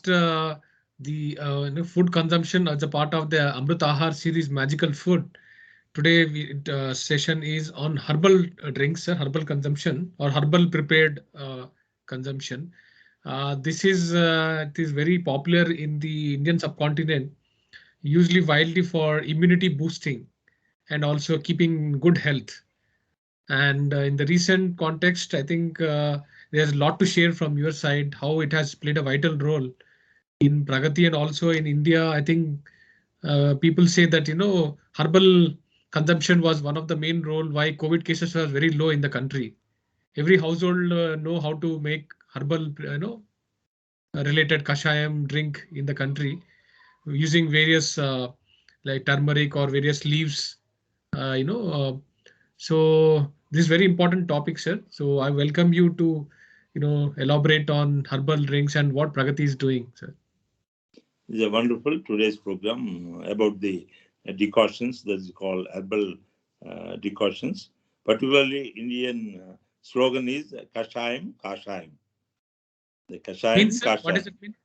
food consumption as a part of the AmrutAahar series, Magical Food. Today, session is on herbal drinks, herbal consumption or herbal prepared consumption. It is very popular in the Indian subcontinent, usually widely for immunity boosting and also keeping good health. And in the recent context, I think there's a lot to share from your side, how it has played a vital role in Pragati and also in India. I think people say that, herbal consumption was one of the main role why COVID cases were very low in the country. Every household know how to make herbal, related kashayam drink in the country using various like turmeric or various leaves, uh, you know, uh, so this is very important topic, sir. So I welcome you to, elaborate on herbal drinks and what Pragati is doing, sir. It's a wonderful today's program about the decoctions that is called herbal decoctions. Particularly Indian slogan is Kashayam, Kashayam. The Means, Kashayam, sir, what does Kashayam. it mean?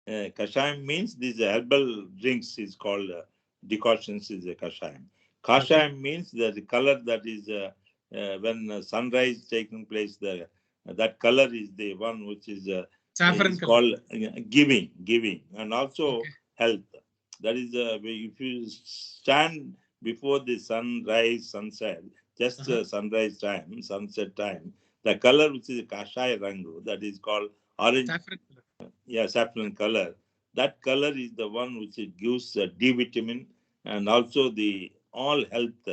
Kashayam means these herbal drinks is called decoctions is a Kashayam. Okay. Kashayam means the color that is when sunrise taking place, that color is the one which Saffron is color. called giving, and also Okay. health. That is, if you stand before the sunrise, sunset, just Uh-huh. sunrise time, sunset time, the color which is Kashaya Rangu, that is called orange, Saffron color. yeah, saffron color. That color is the one which it gives D vitamin, and also the all health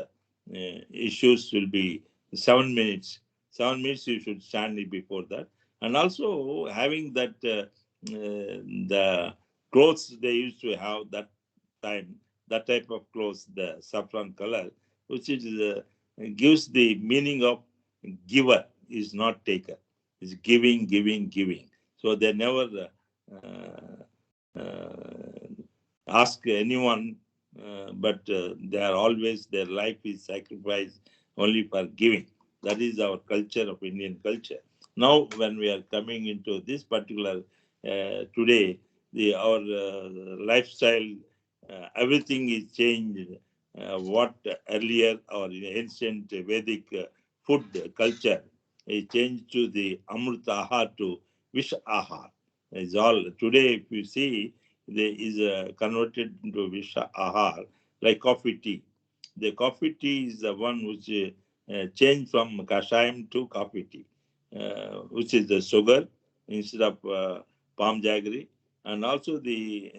issues will be 7 minutes. 7 minutes you should stand before that, and also having that the clothes they used to have that time, that type of clothes, the saffron color, which is gives the meaning of giver is not taker, is giving, giving, giving. So they never ask anyone, but they are always, their life is sacrificed only for giving. That is our culture of Indian culture. Now, when we are coming into this particular today, our lifestyle, everything is changed. What earlier our ancient Vedic food culture is changed to the amrutaahar to vish-ahar. Is all today. If you see, there is converted into vish-ahar like coffee tea. The coffee tea is the one which changed from kashayam to coffee tea, which is the sugar instead of palm jaggery, and also the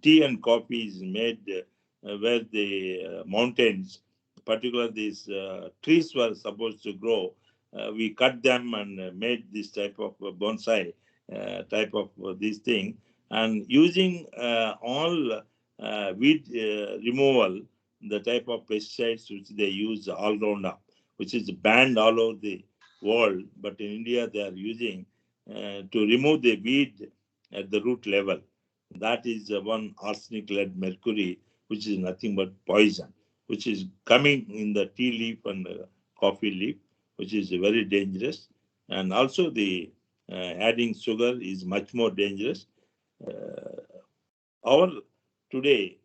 tea and coffee is made where the mountains, particularly these trees were supposed to grow. We cut them and made this type of bonsai type of this thing, and using all weed removal, the type of pesticides which they use all round up, which is banned all over the world, but in India they are using to remove the weed at the root level. That is one arsenic lead mercury, which is nothing but poison, which is coming in the tea leaf and coffee leaf, which is very dangerous. And also the adding sugar is much more dangerous. Uh, our today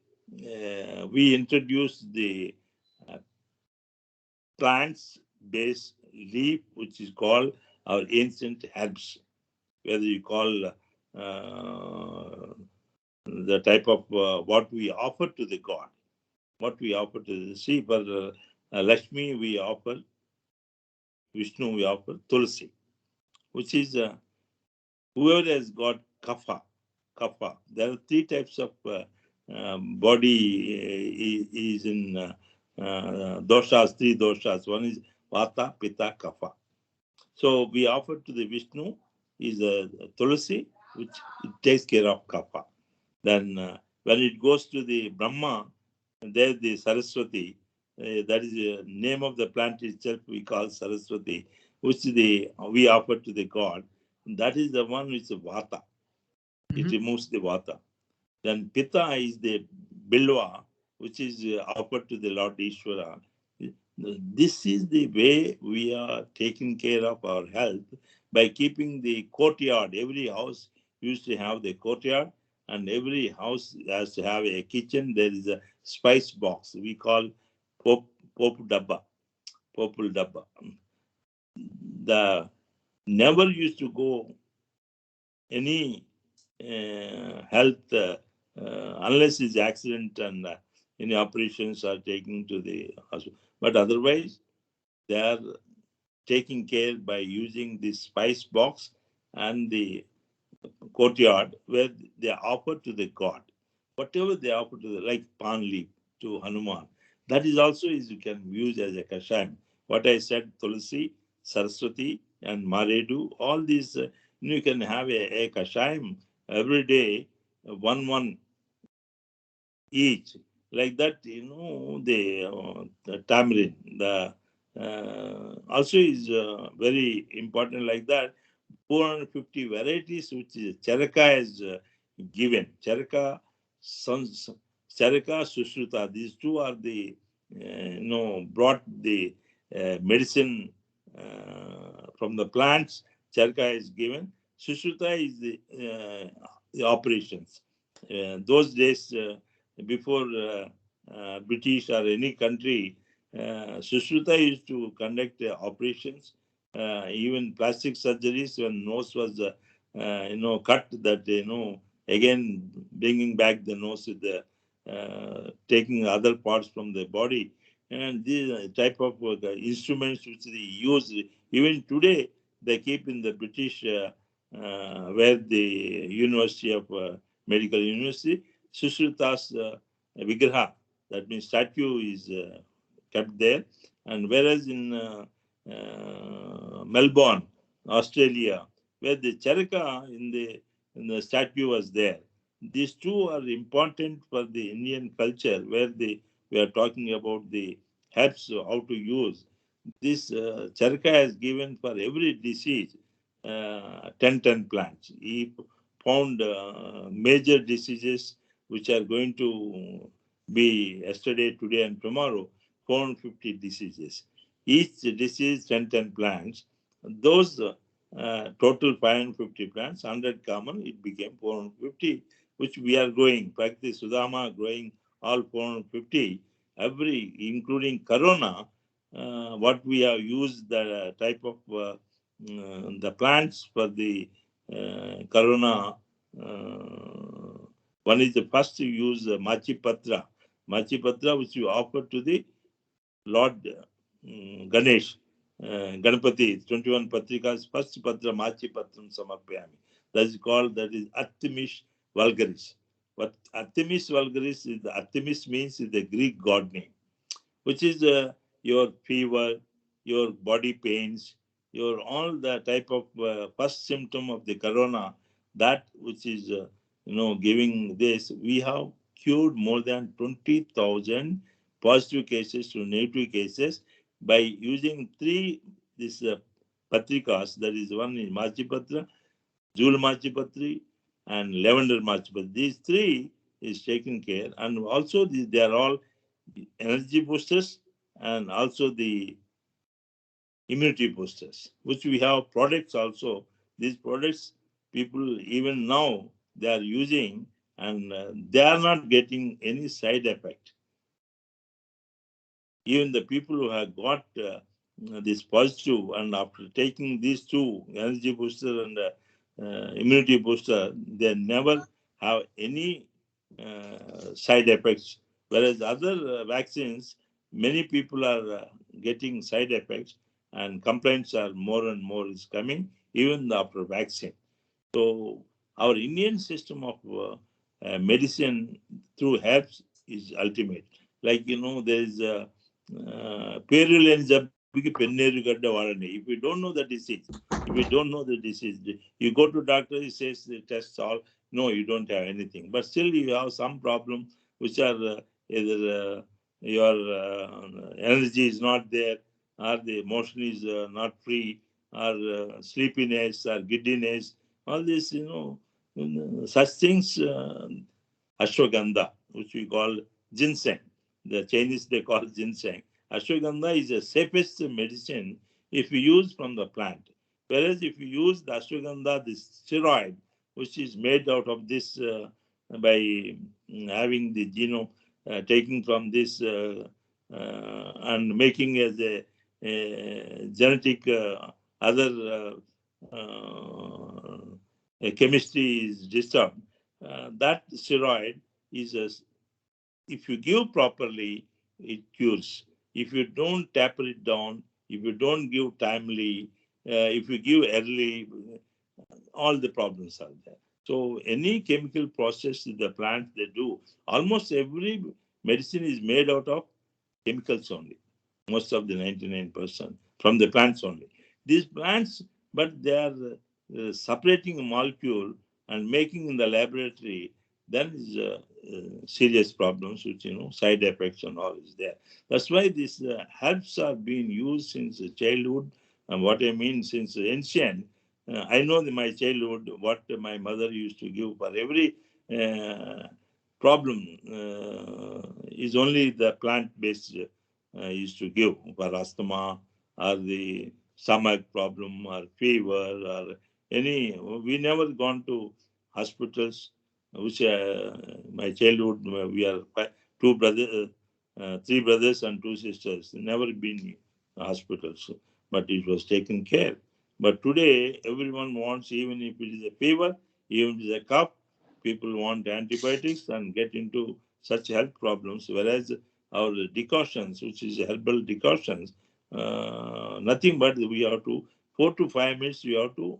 we introduce the uh, plants-based leaf, which is called our ancient herbs, whether you call the type of what we offer to the god, what we offer to the sea. For Lakshmi, we offer Vishnu, we offer Tulsi, which is whoever has got kapha, kapha. There are three types of body is in doshas, three doshas. One is vata, pitta, kapha. So we offer to the Vishnu is a Tulsi, which it takes care of kapha. Then when it goes to the Brahma, there the Saraswati, that is the name of the plant itself we call Saraswati, which we offer to the god. That is the one which is Vata. It Mhm. removes the Vata. Then Pitta is the Bilwa, which is offered to the Lord Ishvara. This is the way we are taking care of our health by keeping the courtyard. Every house used to have the courtyard, and every house has to have a kitchen. There is a spice box we call pop dabba, popul dabba. The never used to go any health unless it's accident and any operations are taken to the hospital. But otherwise, they are taking care by using the spice box and the courtyard where they offer to the god. Whatever they offer to the, like palm leaf to Hanuman, that is also is you can use as a kashayam. What I said, Tulsi, Saraswati, and Maredu, all these, you can have a kashayam every day, one each. Like that, the tamarind, the also is very important like that. 450 varieties which is Charaka is given. Charaka, Charaka, Sushruta. These two are the, brought the medicine from the plants. Charaka is given. Sushruta is the operations. Those days, before British or any country, Sushruta used to conduct operations, even plastic surgeries when nose was, cut. That again bringing back the nose with the taking other parts from the body, and these type of instruments which they use even today they keep in the British, where the University of Medical University, Sushruta's Vigraha, that means statue, is kept there. And whereas in Melbourne, Australia, where the Charaka in the statue was there. These two are important for the Indian culture, where we are talking about the herbs, how to use. This Charaka has given for every disease 10 plants. He found major diseases which are going to be yesterday, today, and tomorrow, 450 diseases. Each disease 10 plants. Those total 550 plants, 100 common, it became 450, which we are growing. Pragati, Sudama growing all 450, including Corona. What we have used the type of the plants for the Corona. One is the first to use Machi Patra, which you offer to the Lord Ganesh, Ganapati, 21 Patrikas, first Patra, Machi Patram Samapyami. That is called, that is Artemis vulgaris. What Artemis vulgaris is, the Artemis means is the Greek god name, which is your fever, your body pains, your all the type of first symptom of the corona, that which is, giving this. We have cured more than 20,000 positive cases to negative cases by using three this patrikas. That is, one is Machipatra, Jul Machipatri, and Lavender Machipatri. These three is taken care, and also they are all energy boosters and also the immunity boosters, which we have products also. These products, people even now they are using, and they are not getting any side effect. Even the people who have got this positive, and after taking these two, energy booster and immunity booster, they never have any side effects. Whereas other vaccines, many people are getting side effects, and complaints are more and more is coming even after vaccine. So our Indian system of medicine through herbs is ultimate. Like, there is a if you don't know the disease, you go to doctor, he says the tests all, no, you don't have anything. But still you have some problem which are either your energy is not there, or the emotion is not free, or sleepiness, or giddiness, all this, such things, ashwagandha, which we call ginseng. The Chinese, they call ginseng. Ashwagandha is the safest medicine if you use from the plant. Whereas if you use the ashwagandha, the steroid, which is made out of this by having the genome, taking from this and making as a genetic other chemistry is disturbed. That steroid is if you give properly, it cures. If you don't taper it down, if you don't give timely, if you give early, all the problems are there. So any chemical process the plants they do, almost every medicine is made out of chemicals only. Most of the 99% from the plants only. These plants, but they are separating a molecule and making in the laboratory, then is serious problems, which side effects and all is there. That's why these herbs are being used since childhood. And what I mean, since ancient, I know in my childhood what my mother used to give for every problem is only the plant-based used to give for asthma or the stomach problem or fever or any. We never gone to hospitals, which my childhood, we are two brothers, three brothers and two sisters, never been in hospitals, but it was taken care. But today, everyone wants, even if it is a fever, even if it is a cough, people want antibiotics and get into such health problems, whereas our decoctions, which is herbal decoctions, nothing but we have to 4 to 5 minutes we have to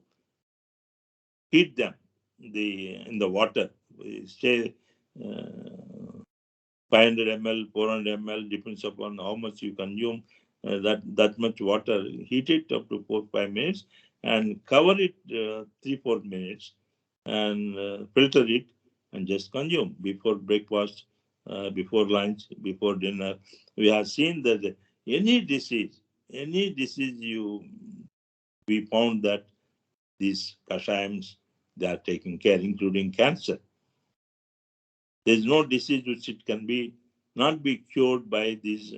heat them in the water. We stay 500 ml, 400 ml, depends upon how much you consume. That much water, heat it up to 4 5 minutes, and cover it 3 4 minutes, and filter it, and just consume before breakfast, before lunch, before dinner. We have seen that any disease, we found that these kashayams, they are taking care, including cancer. There is no disease which it can not be cured by these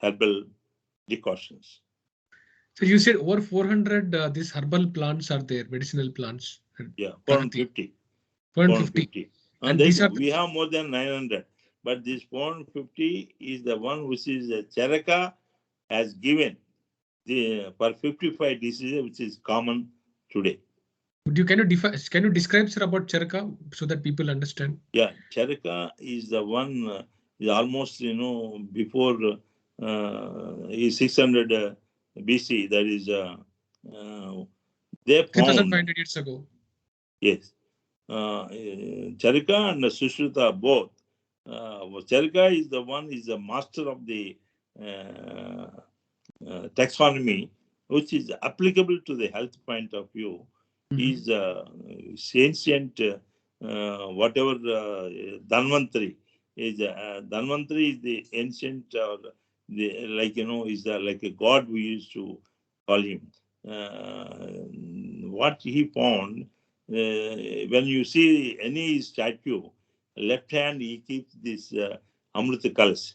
herbal decoctions. So you said over 400 these herbal plants are there, medicinal plants. Yeah, Pragati. 450. 450. And these are we have more than 900. But this 450 is the one which is Charaka has given for 55 diseases, which is common today. Can you describe, sir, about Charaka so that people understand? Yeah, Charaka is the one is almost before is 600 BC. That is they found 3,500 years ago. yes, Charaka and Sushruta both. Charaka is the one is the master of the taxonomy, which is applicable to the health point of view. Is ancient whatever Dhanvantari is. Dhanvantari is the ancient or the is like a god we used to call him. What he found, when you see any statue, left hand he keeps this Amrut Kalas.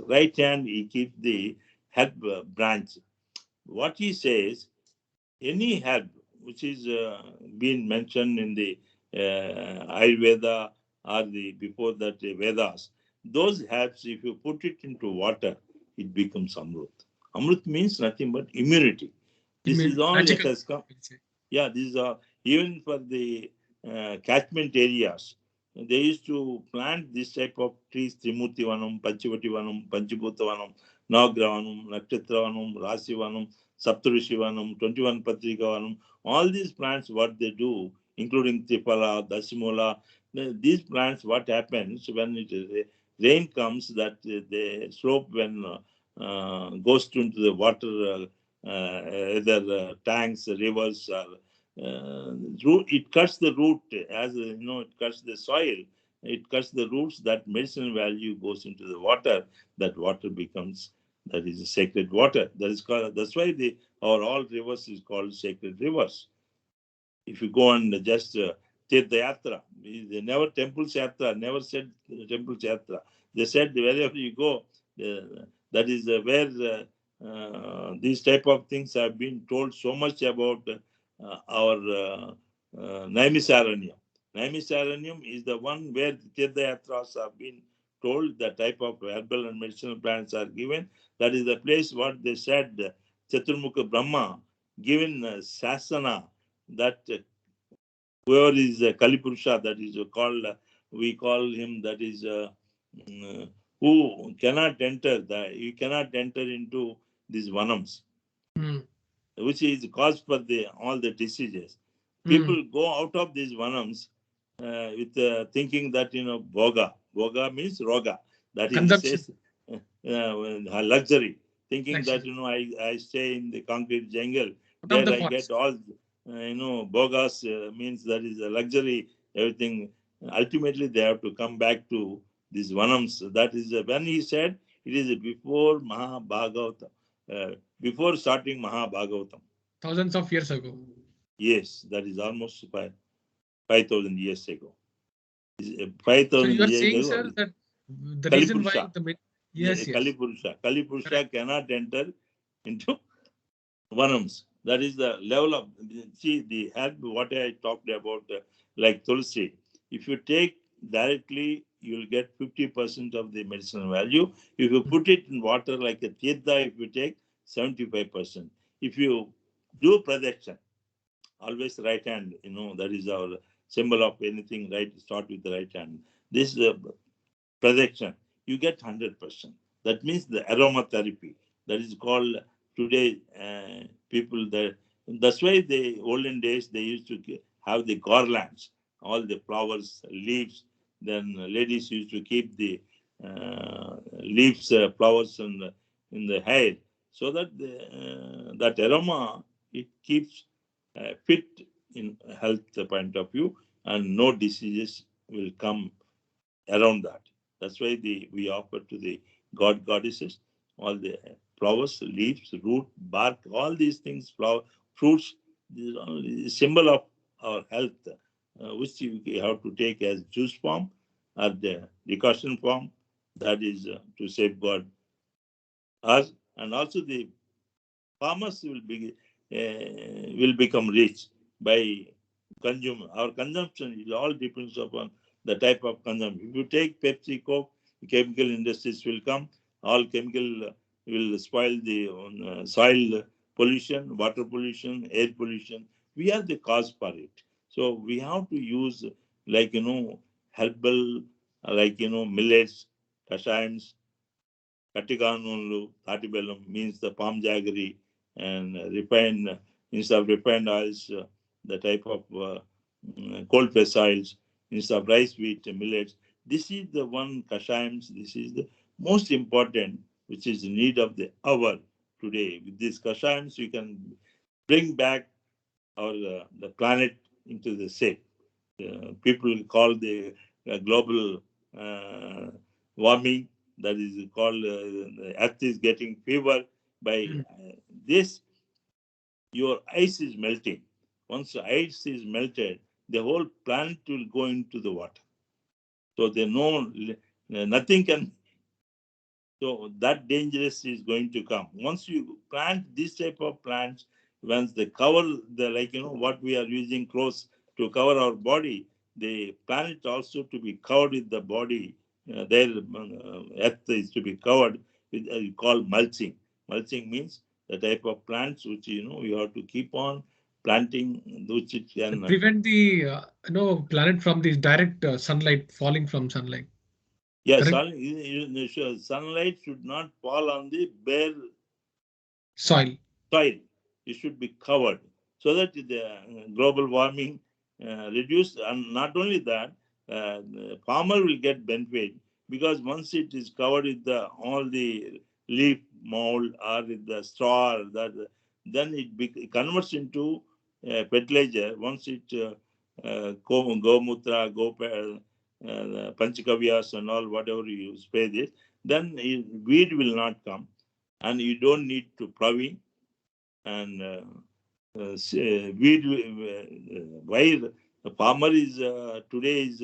Right hand he keeps the herb branch. What he says, any herb which is been mentioned in the Ayurveda or the before that the Vedas, those herbs, if you put it into water, it becomes Amrut. Amrut means nothing but immunity. This is all Magical. let us come. Yeah, this is even for the catchment areas. They used to plant this type of trees: Trimurti Vanam, Panchivati Vanam, Panchibhuta Vanam, Navagraha Vanam, Nakshatra Vanam, Rasi Vanam, Saptarishi Vanam, 21 Patrika Vanam. All these plants, what they do, including Tripala, Dasimola, these plants, what happens when rain comes, that the slope when goes into the water, either tanks, rivers, or root, it cuts the root, as it cuts the soil, it cuts the roots. That medicinal value goes into the water. That water becomes, that is a sacred water. That's why our all rivers is called sacred rivers. If you go and just Tirtha Yatra, they never temples yatra, never said temples yatra. They said wherever you go, that is where these type of things have been told so much about our Naimisaranyam. Naimisaranyam is the one where the Tirthayatras have been told the type of herbal and medicinal plants are given. That is the place what they said, Chaturmukha Brahma, given Sasana, that whoever is Kalipurusha, that is called, we call him, that is who cannot enter, you cannot enter into these vanams, which is cause for all the diseases. People go out of these vanams with thinking that, Bhoga means Roga. That is, Consumption. says luxury. Thinking that, Luxury. I stay in the concrete jungle. Out of There the I get forest. all, Bhogas means that is a luxury, everything. Ultimately, they have to come back to these vanams. That is when he said it is before Mahabhagavatam, before starting Mahabhagavatam. Thousands of years ago. Yes, that is almost 5,000 years ago. So 5,000 you are years saying, ago, sir, that the reason why Kalipurusha. yes, yes, Kalipurusha. correct. Kalipurusha cannot enter into vanams. That is the level of, see, the herb, what I talked about, like Tulsi. If you take directly, you will get 50% of the medicinal value. If you put it in water like a tirtha, if you take 75%. If you do projection, always right hand, that is our symbol of anything, right? Start with the right hand. This projection, you get 100%. That means the aromatherapy. That is called today, people that, that's why the olden days they used to have the garlands, all the flowers, leaves. Then ladies used to keep the leaves, flowers in the hair, so that that aroma, it keeps fit in health point of view, and no diseases will come around that. That's why we offer to the goddesses all the flowers, leaves, root, bark, all these things, flower, fruits. These are all the symbol of our health, which we have to take as juice form or the decoction form. That is to safeguard us, and also the farmers will become rich by consume. Our consumption, it all depends upon the type of consumption. If you take Pepsi, Coke, chemical industries will come. All chemical will spoil the soil pollution, water pollution, air pollution. We are the cause for it. So we have to use, like, herbal, like, millets, kashayams, Katikanulu, Tatibellum means the palm jaggery, and refined, instead of refined oils, the type of cold press oils, instead of rice, wheat, millets. This is the one kashayams, this is the most important, which is the need of the hour today. With these kashayams, we can bring back our the planet into the shape. People call the global warming, that is called the earth is getting fever by this. Your ice is melting. Once the ice is melted, the whole planet will go into the water. So they know nothing can, so that dangerous is going to come. Once you plant this type of plants, once they cover the, like, what we are using clothes to cover our body, the planet also to be covered with the body. Their earth is to be covered with, you call mulching. Mulching means the type of plants which, you have to keep on planting, which it can. Prevent the planet from the direct sunlight falling from sunlight. Yes, Correct. sunlight should not fall on the bare Soil. soil. It should be covered so that the global warming reduced. And not only that, the farmer will get benefit, because once it is covered with all the leaf mold or with the straw, then it converts into fertilizer. Once it go mutra, panchakavyas and all, whatever you spray this, then weed will not come, and you don't need to ploughing. And weed, why the farmer is today is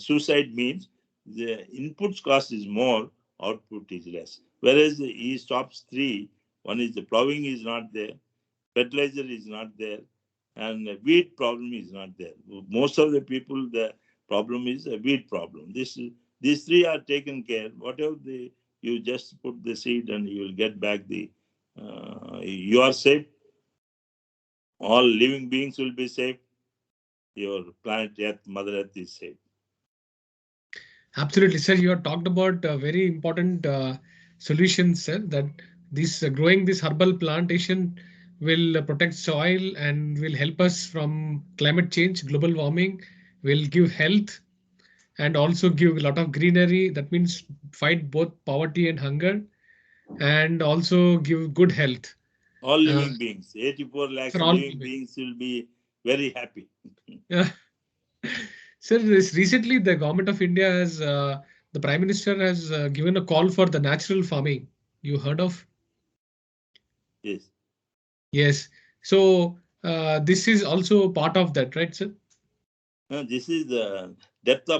suicide means the inputs cost is more, output is less. Whereas he stops three. One is the plowing is not there, fertilizer is not there, and a weed problem is not there. Most of the people, the problem is a weed problem. These three are taken care. Whatever you just put the seed and you will get back the. You are safe. All living beings will be safe. Your planet Earth, Mother Earth is safe. Absolutely, sir. You have talked about very important solutions, sir. That this growing this herbal plantation will protect soil and will help us from climate change, global warming, will give health and also give a lot of greenery. That means fight both poverty and hunger and also give good health All uh, living beings, 84 lakhs for all living people. beings will be very happy. Yeah. Sir, this recently the government of India has the Prime Minister has given a call for the natural farming. You heard of? Yes. Yes. So this is also part of that, right, sir? This is the depth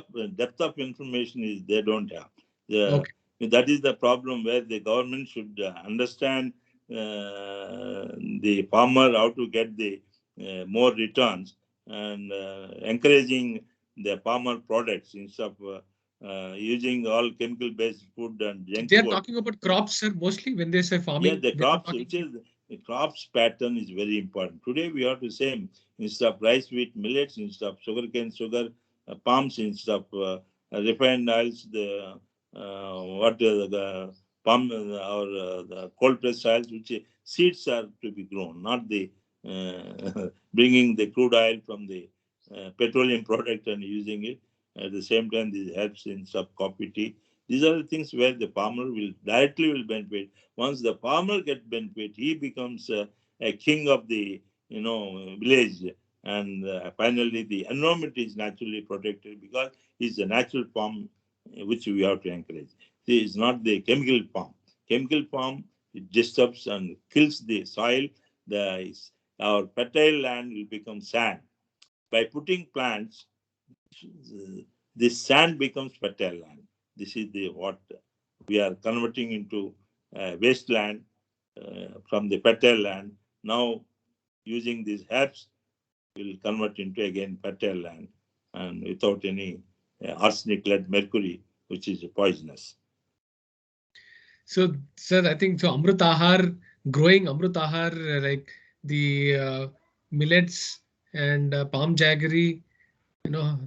of information is they don't have. Okay. That is the problem where the government should understand the farmer how to get the more returns and encouraging the farmer products instead of using all chemical based food and junk They are food. talking about crops, sir, mostly when they say Yeah, farming, the they are crops, talking which is the crops pattern is very important. Today we have to same instead of rice, wheat, millets, instead of sugarcane, sugar, palms, instead of refined oils, the the palm or the cold pressed oils, which seeds are to be grown, not the bringing the crude oil from the petroleum product and using it. At the same time, this helps in sub coffee tea. These are the things where the farmer will directly will benefit. Once the farmer gets benefit, he becomes a king of the village, and finally the environment is naturally protected because it's a natural farm which we have to encourage. See, it's not the chemical farm. Chemical farm, it disturbs and kills the soil. The our fertile land will become sand. By putting plants, the sand becomes fertile land. This is the what we are converting into wasteland from the fertile land. Now, using these herbs, will convert into again fertile land and without any arsenic, lead, mercury, which is poisonous. so, sir, I think so. Growing AmrutAahar, like the millets and palm jaggery,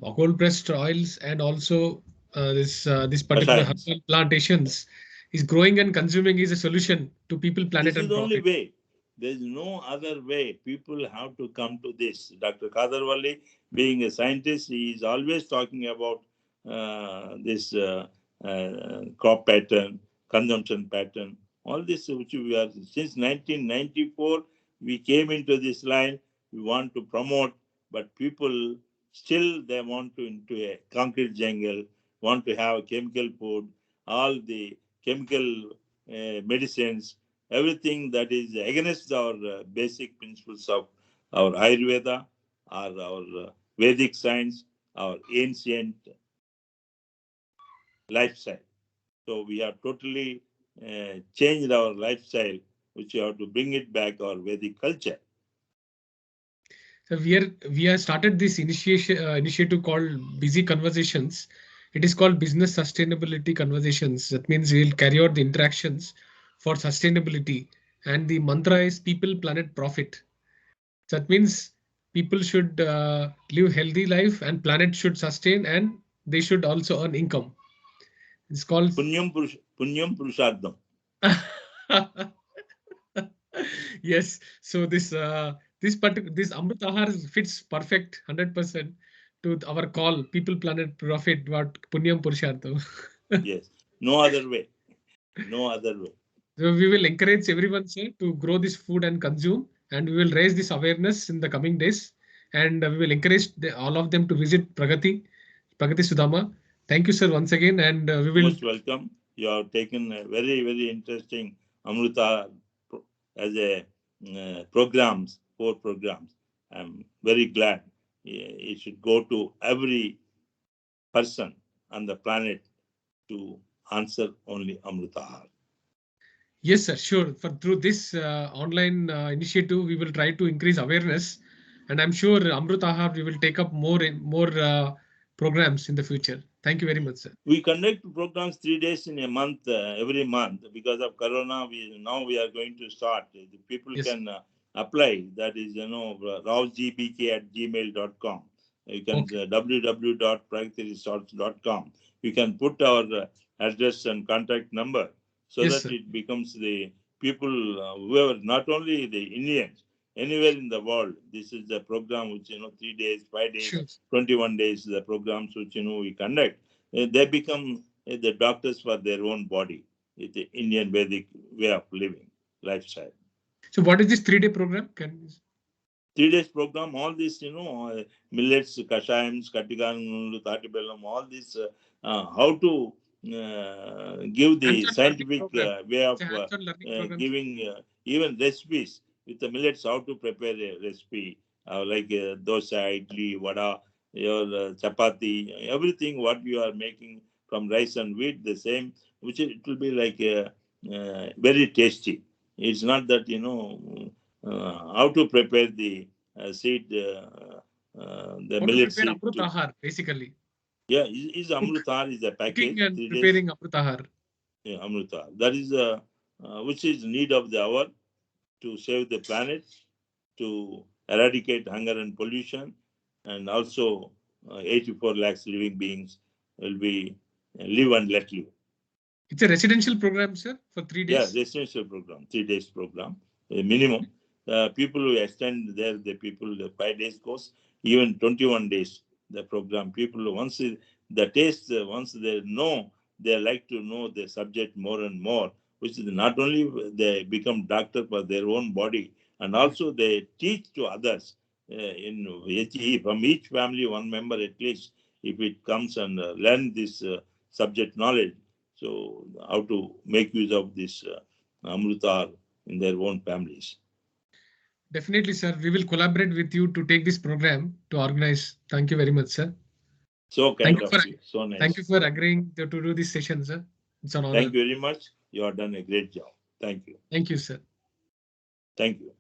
cold pressed oils, and also this particular Rasayan's. herbal plantations is growing and consuming is a solution to people, planet, This is and the only profit. way. There is no other way. People have to come to this. Dr. Kadarwali, being a scientist, he is always talking about this crop pattern, consumption pattern. All this, which we are since 1994, we came into this line. We want to promote, but people still they want to into a concrete jungle, want to have chemical food, all the chemical medicines, everything that is against our basic principles of our Ayurveda or our Vedic science, our ancient lifestyle. So we have totally changed our lifestyle, which we have to bring it back our Vedic culture. So we have started this initiative called BiSy Conversations. It is called Business Sustainability Conversations. That means we'll carry out the interactions for sustainability, and the mantra is people, planet, profit. That means people should live healthy life, and planet should sustain, and they should also earn income. It's called Punyam Purushardham. yes. So this Amrit Ahar fits perfect 100% to our call. People, planet, profit. What Punyam Purushartham. Yes, no other way. No other way. So we will encourage everyone, sir, to grow this food and consume, and we will raise this awareness in the coming days. And we will encourage all of them to visit Pragati Sudama. Thank you, sir, once again. And we will. Most welcome. You have taken a very, very interesting Amruta as a programs, 4 programs. I'm very glad. It should go to every person on the planet to answer only Amrutahar. Yes, sir, sure. For through this online initiative, we will try to increase awareness And I'm sure AmrutAahar, we will take up more programs in the future. Thank you very much, sir. We conduct programs 3 days in a month, every month. Because of Corona, now we are going to start. The people Yes. can apply. That is, Dr.GBK@gmail.com. You can Okay. www.pragatiresorts.com. You can put our address and contact number so Yes, that sir. it becomes the people whoever, not only the Indians, anywhere in the world. This is the program which 3 days, 5 days, Sure. 21 days. The programs which we conduct. They become the doctors for their own body. It's the Indian Vedic way of living, lifestyle. So what is this 3-day program? Can 3 days program, all this, millets, kashayams, katikanulu, tatibellam, all this, how to give the hands-on learning scientific program? way of It's a hands-on learning program. giving even recipes with the millets, how to prepare a recipe, like dosa, idli, vada, your chapati, everything what you are making from rice and wheat, the same, which it will be like very tasty. It's not that, how to prepare the seed, the How to millet prepare seed. AmrutAahar, basically. Yeah, is Cook, AmrutAahar is a cooking package, and 3 days. preparing AmrutAahar. Yeah, AmrutAahar. That is which is need of the hour to save the planet, to eradicate hunger and pollution, and also 84 lakhs living beings will be live and let live. It's a residential program, sir, for 3 Yeah, days. residential program, 3 days program, minimum. People who extend there, the people, the 5 days course, even 21 days, the program. People, the taste, once they know, they like to know the subject more and more, which is not only they become doctor for their own body, and also they teach to others. From each family, one member at least, if it comes and learn this subject knowledge, so how to make use of this Amrutar in their own families. Definitely, sir. We will collaborate with you to take this program to organize. Thank you very much, sir. So Thank kind you of for you. So thank you nice. for agreeing to do this session, sir. It's an Thank honor. you very much. You have done a great job. Thank you. Thank you, sir. Thank you.